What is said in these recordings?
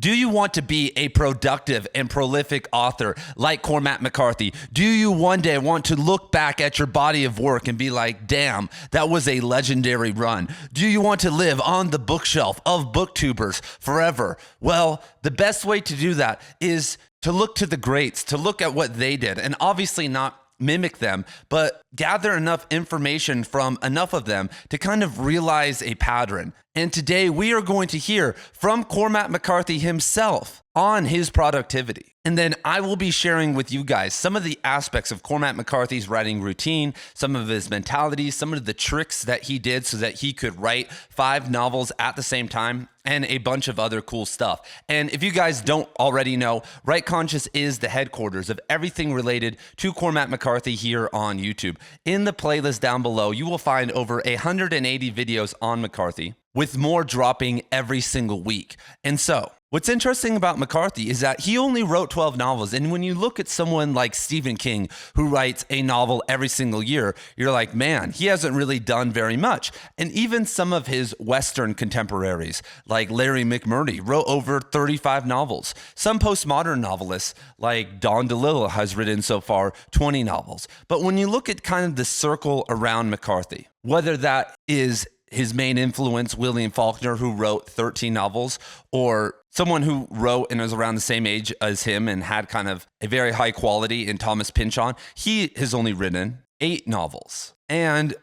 Do you want to be a productive and prolific author like Cormac McCarthy? Do you one day want to look back at your body of work and be like, damn, that was a legendary run? Do you want to live on the bookshelf of booktubers forever? Well, the best way to do that is to look to the greats, to look at what they did, and obviously not mimic them, but gather enough information from enough of them to kind of realize a pattern. And today we are going to hear from Cormac McCarthy himself on his productivity. And then I will be sharing with you guys some of the aspects of Cormac McCarthy's writing routine, some of his mentalities, some of the tricks that he did so that he could write 5 novels at the same time, and a bunch of other cool stuff. And if you guys don't already know, Right Conscious is the headquarters of everything related to Cormac McCarthy here on YouTube. In the playlist down below, you will find over 180 videos on McCarthy, with more dropping every single week. And so, what's interesting about McCarthy is that he only wrote 12 novels. And when you look at someone like Stephen King, who writes a novel every single year, you're like, man, he hasn't really done very much. And even some of his Western contemporaries, like Larry McMurtry, wrote over 35 novels. Some postmodern novelists, like Don DeLillo, has written so far 20 novels. But when you look at kind of the circle around McCarthy, whether that is his main influence, William Faulkner, who wrote 13 novels, or someone who wrote and was around the same age as him and had kind of a very high quality in Thomas Pynchon, he has only written 8 novels. And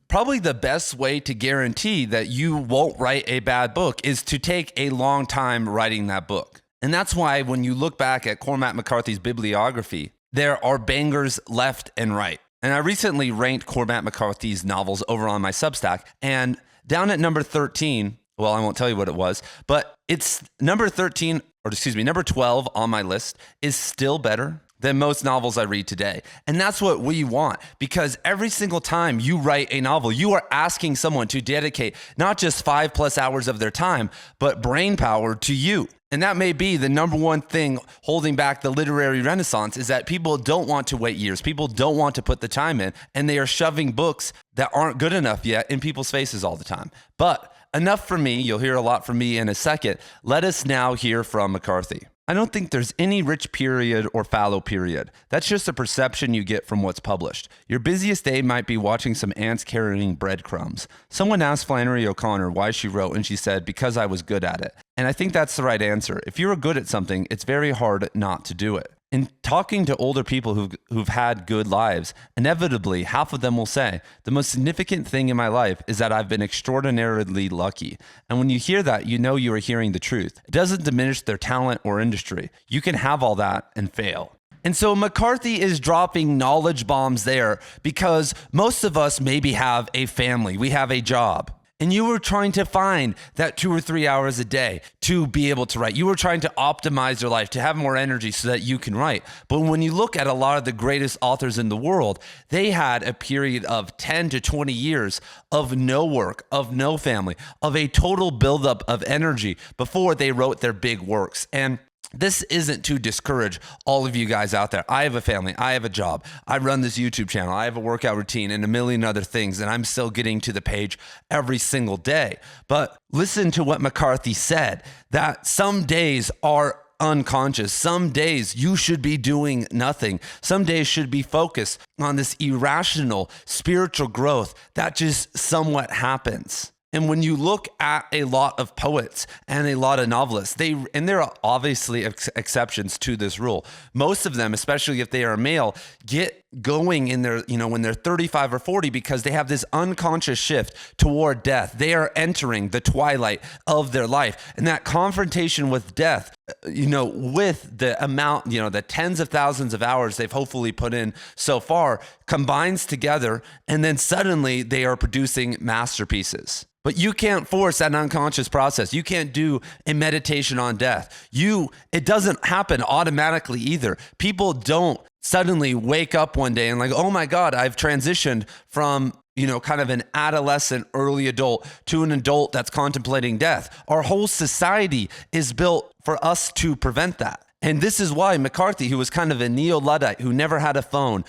probably the best way to guarantee that you won't write a bad book is to take a long time writing that book. And that's why when you look back at Cormac McCarthy's bibliography, there are bangers left and right. And I recently ranked Cormac McCarthy's novels over on my Substack, and down at number 13, well, I won't tell you what it was, but it's number 12 on my list is still better than most novels I read today. And that's what we want, because every single time you write a novel, you are asking someone to dedicate not just 5+ hours of their time, but brain power to you. And that may be the number one thing holding back the literary renaissance, is that people don't want to wait years. People don't want to put the time in, and they are shoving books that aren't good enough yet in people's faces all the time. But enough from me. You'll hear a lot from me in a second. Let us now hear from McCarthy. I don't think there's any rich period or fallow period. That's just a perception you get from what's published. Your busiest day might be watching some ants carrying breadcrumbs. Someone asked Flannery O'Connor why she wrote, and she said, because I was good at it. And I think that's the right answer. If you're good at something, it's very hard not to do it. In talking to older people who've had good lives, inevitably, half of them will say, the most significant thing in my life is that I've been extraordinarily lucky. And when you hear that, you know you are hearing the truth. It doesn't diminish their talent or industry. You can have all that and fail. And so McCarthy is dropping knowledge bombs there because most of us maybe have a family, we have a job. And you were trying to find that 2 or 3 hours a day to be able to write. You were trying to optimize your life, to have more energy so that you can write. But when you look at a lot of the greatest authors in the world, they had a period of 10 to 20 years of no work, of no family, of a total buildup of energy before they wrote their big works. And this isn't to discourage all of you guys out there. I have a family. I have a job. I run this YouTube channel. I have a workout routine and a million other things, and I'm still getting to the page every single day. But listen to what McCarthy said, that some days are unconscious. Some days you should be doing nothing. Some days should be focused on this irrational spiritual growth that just somewhat happens. And when you look at a lot of poets and a lot of novelists, and there are obviously exceptions to this rule. Most of them, especially if they are male, get going in their, when they're 35 or 40 because they have this unconscious shift toward death. They are entering the twilight of their life. And that confrontation with death, with the amount, the tens of thousands of hours they've hopefully put in so far, combines together, and then suddenly they are producing masterpieces. But you can't force that unconscious process. You can't do a meditation on death. It doesn't happen automatically either. People don't suddenly wake up one day and like, oh my God, I've transitioned from, kind of an adolescent, early adult to an adult that's contemplating death. Our whole society is built for us to prevent that. And this is why McCarthy, who was kind of a neo-Luddite, who never had a phone,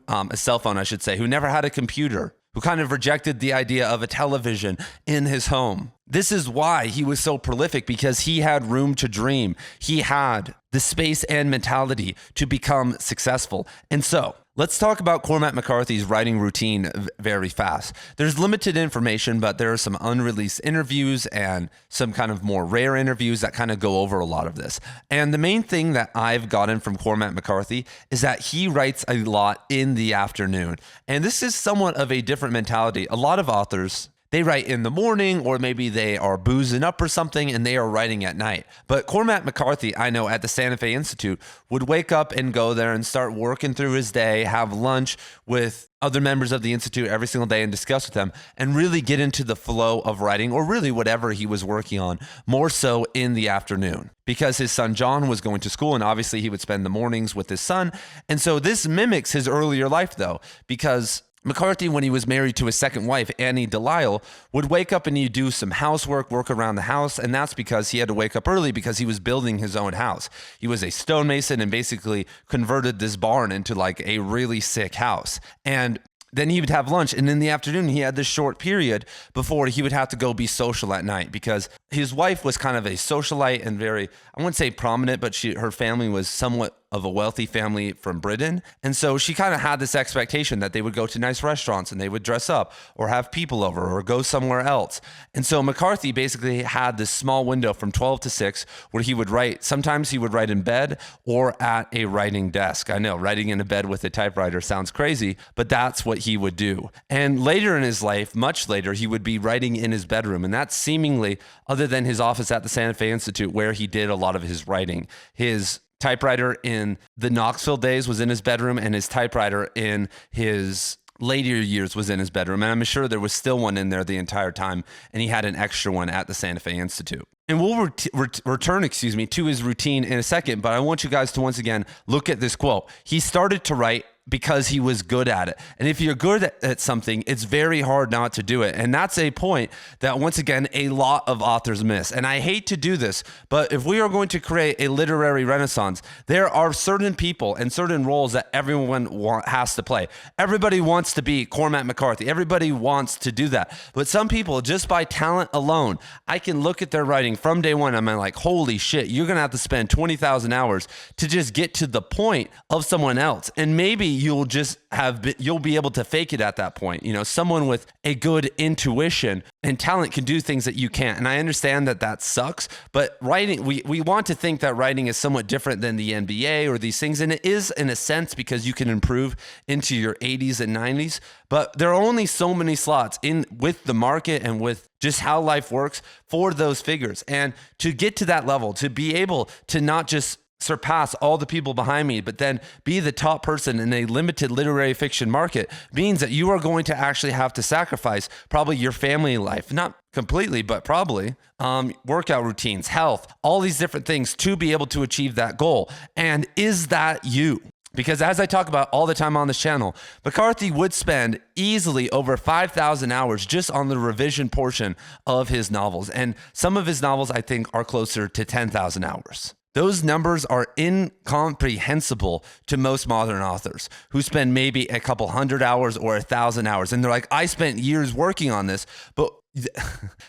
a cell phone, I should say, who never had a computer, who kind of rejected the idea of a television in his home. This is why he was so prolific, because he had room to dream. He had the space and mentality to become successful. And so let's talk about Cormac McCarthy's writing routine very fast. There's limited information, but there are some unreleased interviews and some kind of more rare interviews that kind of go over a lot of this. And the main thing that I've gotten from Cormac McCarthy is that he writes a lot in the afternoon. And this is somewhat of a different mentality. A lot of authors, they write in the morning, or maybe they are boozing up or something and they are writing at night. But Cormac McCarthy, I know at the Santa Fe Institute, would wake up and go there and start working through his day, have lunch with other members of the Institute every single day and discuss with them, and really get into the flow of writing, or really whatever he was working on, more so in the afternoon, because his son John was going to school, and obviously he would spend the mornings with his son. And so this mimics his earlier life, though, because McCarthy, when he was married to his second wife, Annie Delisle, would wake up and he'd do some housework, work around the house. And that's because he had to wake up early because he was building his own house. He was a stonemason and basically converted this barn into like a really sick house. And then he would have lunch, and in the afternoon, he had this short period before he would have to go be social at night, because his wife was kind of a socialite and very, I wouldn't say prominent, but her family was somewhat of a wealthy family from Britain. And so she kind of had this expectation that they would go to nice restaurants and they would dress up or have people over or go somewhere else. And so McCarthy basically had this small window from 12 to 6 where he would write. Sometimes he would write in bed or at a writing desk. I know writing in a bed with a typewriter sounds crazy, but that's what he would do. And later in his life, much later, he would be writing in his bedroom. And that's seemingly, other than his office at the Santa Fe Institute, where he did a lot of his writing. His typewriter in the Knoxville days was in his bedroom, and his typewriter in his later years was in his bedroom. And I'm sure there was still one in there the entire time, and he had an extra one at the Santa Fe Institute. And we'll return to his routine in a second, but I want you guys to once again look at this quote. He started to write because he was good at it. And if you're good at something, it's very hard not to do it. And that's a point that, once again, a lot of authors miss. And I hate to do this, but if we are going to create a literary renaissance, there are certain people and certain roles that everyone has to play. Everybody wants to be Cormac McCarthy. Everybody wants to do that. But some people, just by talent alone, I can look at their writing from day one. I'm like, holy shit, you're going to have to spend 20,000 hours to just get to the point of someone else. And maybe you'll be able to fake it at that point. You know, someone with a good intuition and talent can do things that you can't. And I understand that sucks, but writing, we want to think that writing is somewhat different than the NBA or these things. And it is in a sense, because you can improve into your 80s and 90s, but there are only so many slots in with the market and with just how life works for those figures. And to get to that level, to be able to not just surpass all the people behind me, but then be the top person in a limited literary fiction market, means that you are going to actually have to sacrifice probably your family life, not completely, but probably workout routines, health, all these different things to be able to achieve that goal. And is that you? Because as I talk about all the time on this channel, McCarthy would spend easily over 5,000 hours just on the revision portion of his novels. And some of his novels, I think, are closer to 10,000 hours. Those numbers are incomprehensible to most modern authors who spend maybe a couple hundred hours or 1,000 hours. And they're like, I spent years working on this, but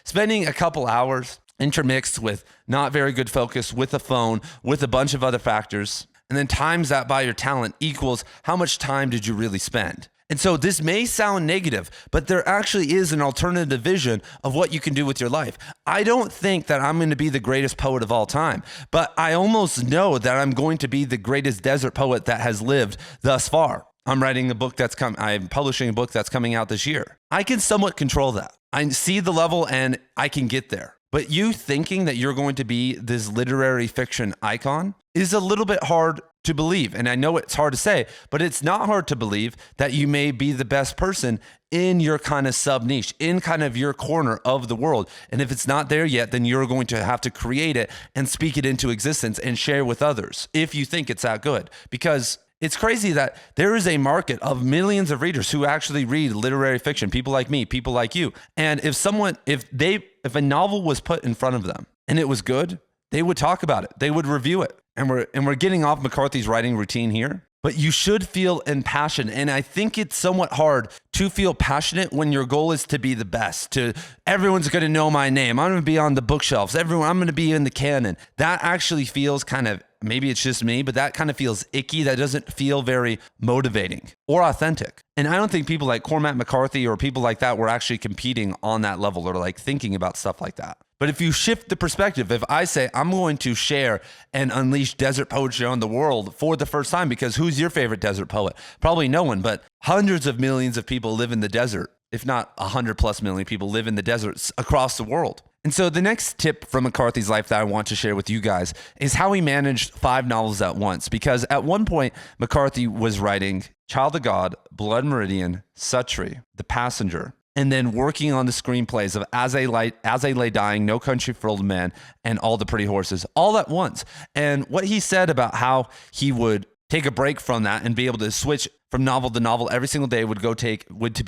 spending a couple hours intermixed with not very good focus, with a phone, with a bunch of other factors, and then times that by your talent equals how much time did you really spend? And so this may sound negative, but there actually is an alternative vision of what you can do with your life. I don't think that I'm going to be the greatest poet of all time, but I almost know that I'm going to be the greatest desert poet that has lived thus far. I'm publishing a book that's coming out this year. I can somewhat control that. I see the level and I can get there. But you thinking that you're going to be this literary fiction icon is a little bit hard to believe. And I know it's hard to say, but it's not hard to believe that you may be the best person in your kind of sub niche, in kind of your corner of the world. And if it's not there yet, then you're going to have to create it and speak it into existence and share with others if you think it's that good. Because it's crazy that there is a market of millions of readers who actually read literary fiction, people like me, people like you. And if a novel was put in front of them and it was good, they would talk about it. They would review it. And we're getting off McCarthy's writing routine here. but you should feel impassioned. And I think it's somewhat hard to feel passionate when your goal is to be the best, to everyone's going to know my name. I'm going to be on the bookshelves. I'm going to be in the canon. That actually feels kind of, maybe it's just me, but that kind of feels icky. That doesn't feel very motivating or authentic. And I don't think people like Cormac McCarthy or people like that were actually competing on that level or like thinking about stuff like that. But if you shift the perspective, if I say I'm going to share and unleash desert poetry on the world for the first time, because who's your favorite desert poet? Probably no one, but hundreds of millions of people live in the desert, if not 100+ million people live in the deserts across the world. And so the next tip from McCarthy's life that I want to share with you guys is how he managed 5 novels at once. Because at one point, McCarthy was writing Child of God, Blood Meridian, Suttree, The Passenger, and then working on the screenplays of As I Lay Dying, No Country for Old Men, and All the Pretty Horses, all at once. And what he said about how he would take a break from that and be able to switch from novel to novel every single day to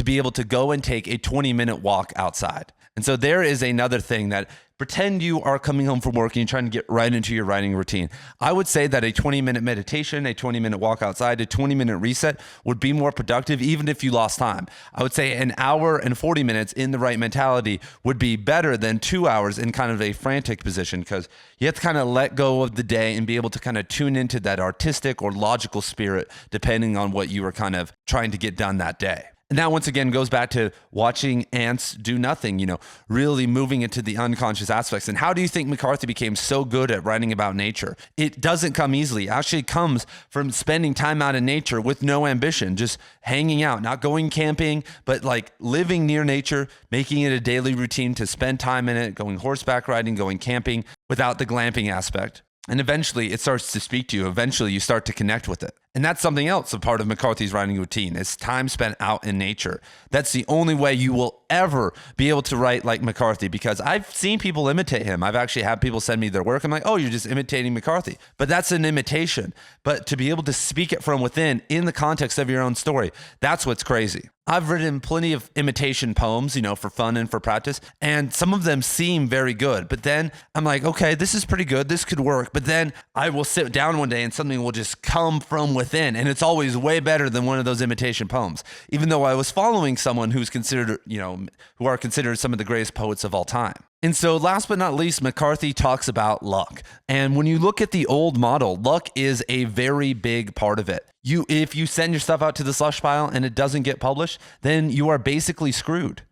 be able to go and take a 20-minute walk outside. And so there is another thing that pretend you are coming home from work and you're trying to get right into your writing routine. I would say that a 20-minute meditation, a 20-minute walk outside, a 20-minute reset would be more productive even if you lost time. I would say an hour and 40 minutes in the right mentality would be better than 2 hours in kind of a frantic position, because you have to kind of let go of the day and be able to kind of tune into that artistic or logical spirit depending on what you were kind of trying to get done that day. And that once again goes back to watching ants do nothing, really moving into the unconscious aspects. And how do you think McCarthy became so good at writing about nature? It doesn't come easily. It actually comes from spending time out in nature with no ambition, just hanging out, not going camping, but like living near nature, making it a daily routine to spend time in it, going horseback riding, going camping without the glamping aspect. And eventually it starts to speak to you. Eventually you start to connect with it. And that's something else, a part of McCarthy's writing routine, is time spent out in nature. That's the only way you will ever be able to write like McCarthy, because I've seen people imitate him. I've actually had people send me their work. I'm like, oh, you're just imitating McCarthy. But that's an imitation. But to be able to speak it from within in the context of your own story, that's what's crazy. I've written plenty of imitation poems, for fun and for practice, and some of them seem very good. But then I'm like, okay, this is pretty good. This could work. But then I will sit down one day and something will just come from within, and it's always way better than one of those imitation poems, even though I was following someone who's considered, who are considered some of the greatest poets of all time. And so last but not least, McCarthy talks about luck. And when you look at the old model, luck is a very big part of it. If you send your stuff out to the slush pile and it doesn't get published, then you are basically screwed.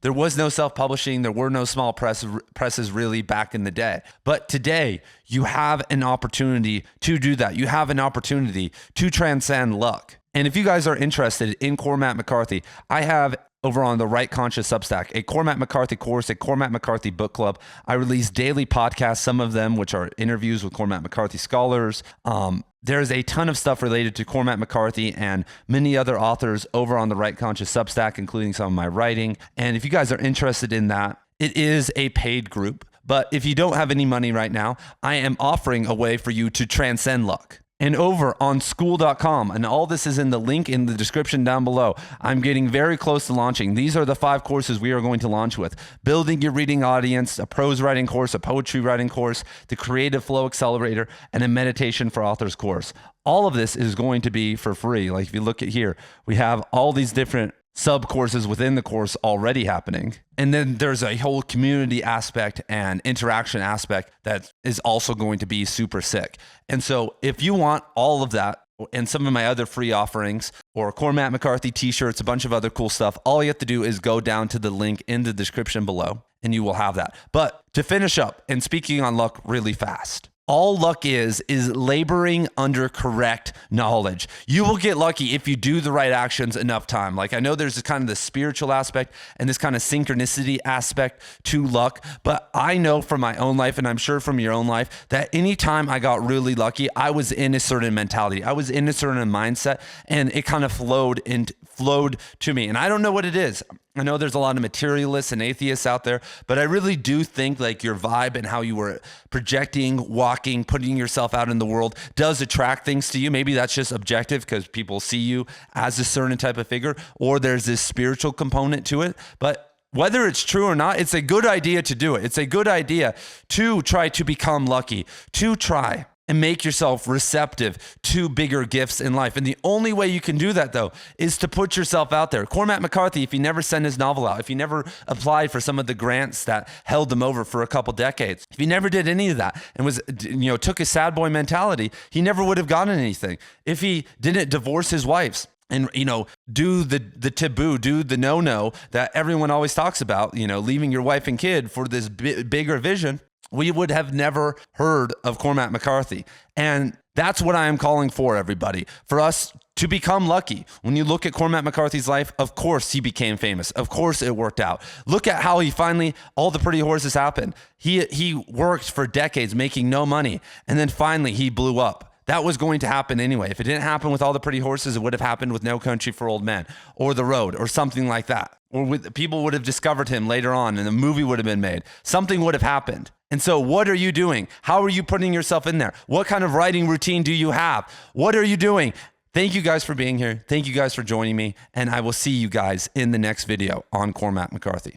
There was no self-publishing. There were no small presses really back in the day. But today, you have an opportunity to do that. You have an opportunity to transcend luck. And if you guys are interested in Cormac McCarthy, I have over on the Right Conscious Substack, a Cormac McCarthy course, a Cormac McCarthy book club. I release daily podcasts, some of them which are interviews with Cormac McCarthy scholars. There's a ton of stuff related to Cormac McCarthy and many other authors over on the Right Conscious Substack, including some of my writing. And if you guys are interested in that, it is a paid group. But if you don't have any money right now, I am offering a way for you to transcend luck. And over on school.com, and all this is in the link in the description down below, I'm getting very close to launching. These are the 5 courses we are going to launch with: Building Your Reading Audience, a prose writing course, a poetry writing course, the Creative Flow Accelerator, and a Meditation for Authors course. All of this is going to be for free. Like if you look at here, we have all these different sub courses within the course already happening. And then there's a whole community aspect and interaction aspect that is also going to be super sick. And so if you want all of that and some of my other free offerings or Cormac McCarthy t-shirts, a bunch of other cool stuff, all you have to do is go down to the link in the description below and you will have that. But to finish up, and speaking on luck really fast, all luck is laboring under correct knowledge. You will get lucky if you do the right actions enough time. Like I know there's this kind of the spiritual aspect and this kind of synchronicity aspect to luck, but I know from my own life, and I'm sure from your own life, that anytime I got really lucky, I was in a certain mentality. I was in a certain mindset, and it kind of flowed to me. And I don't know what it is. I know there's a lot of materialists and atheists out there, but I really do think like your vibe and how you were projecting, walking, putting yourself out in the world does attract things to you. Maybe that's just objective because people see you as a certain type of figure, or there's this spiritual component to it. But whether it's true or not, it's a good idea to do it. It's a good idea to try to become lucky, to try and make yourself receptive to bigger gifts in life. And the only way you can do that, though, is to put yourself out there. Cormac McCarthy, if he never sent his novel out, if he never applied for some of the grants that held him over for a couple decades, if he never did any of that and was, took his sad boy mentality, he never would have gotten anything. If he didn't divorce his wives and, do the taboo, do the no that everyone always talks about, leaving your wife and kid for this bigger vision, we would have never heard of Cormac McCarthy. And that's what I am calling for, everybody, for us to become lucky. When you look at Cormac McCarthy's life, of course he became famous. Of course it worked out. Look at how he finally, all the pretty horses happened. He worked for decades making no money, and then finally he blew up. That was going to happen anyway. If it didn't happen with All the Pretty Horses, it would have happened with No Country for Old Men or The Road or something like that. Or people would have discovered him later on and the movie would have been made. Something would have happened. And so what are you doing? How are you putting yourself in there? What kind of writing routine do you have? What are you doing? Thank you guys for being here. Thank you guys for joining me. And I will see you guys in the next video on Cormac McCarthy.